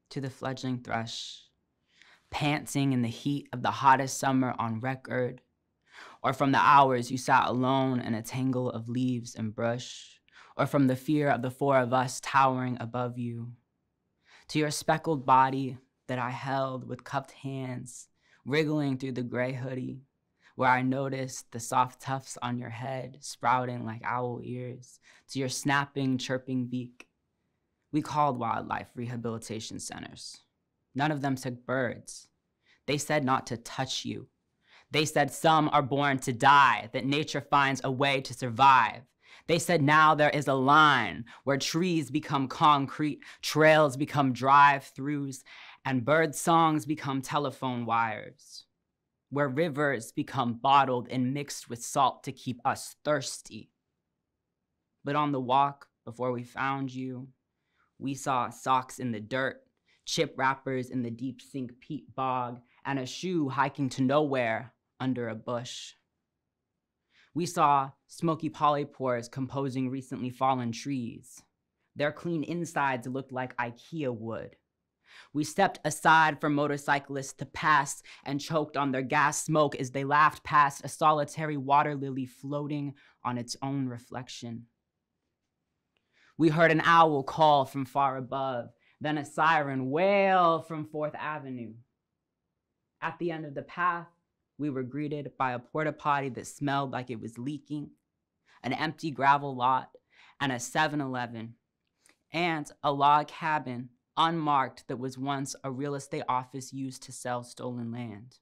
to the fledgling thrush, panting in the heat of the hottest summer on record, or from the hours you sat alone in a tangle of leaves and brush, or from the fear of the four of us towering above you, to your speckled body that I held with cupped hands, wriggling through the gray hoodie, where I noticed the soft tufts on your head sprouting like owl ears, to your snapping, chirping beak. We called wildlife rehabilitation centers. None of them took birds. They said not to touch you. They said some are born to die, that nature finds a way to survive. They said now there is a line where trees become concrete, trails become drive-throughs, and bird songs become telephone wires, where rivers become bottled and mixed with salt to keep us thirsty. But on the walk before we found you, we saw socks in the dirt, chip wrappers in the deep sink peat bog, and a shoe hiking to nowhere under a bush. We saw smoky polypores composing recently fallen trees. Their clean insides looked like IKEA wood. We stepped aside for motorcyclists to pass and choked on their gas smoke as they laughed past a solitary water lily floating on its own reflection. We heard an owl call from far above, then a siren wail from 4th Avenue. At the end of the path, we were greeted by a porta potty that smelled like it was leaking, an empty gravel lot, and a 7-Eleven, and a log cabin unmarked that was once a real estate office used to sell stolen land.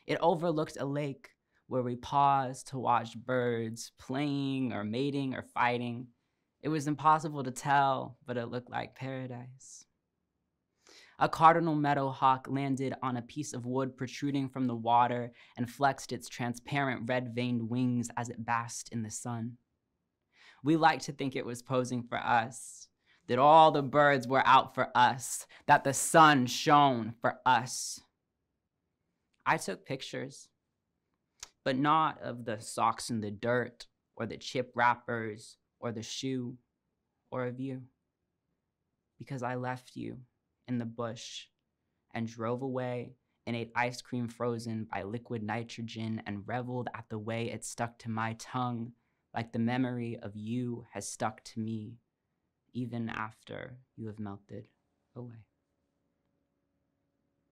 It overlooked a lake where we paused to watch birds playing or mating or fighting. It was impossible to tell, but it looked like paradise. A cardinal meadowhawk landed on a piece of wood protruding from the water and flexed its transparent red-veined wings as it basked in the sun. We liked to think it was posing for us, that all the birds were out for us, that the sun shone for us. I took pictures, but not of the socks in the dirt, or the chip wrappers, or the shoe, or of you, because I left you in the bush and drove away and ate ice cream frozen by liquid nitrogen and reveled at the way it stuck to my tongue, like the memory of you has stuck to me even after you have melted away.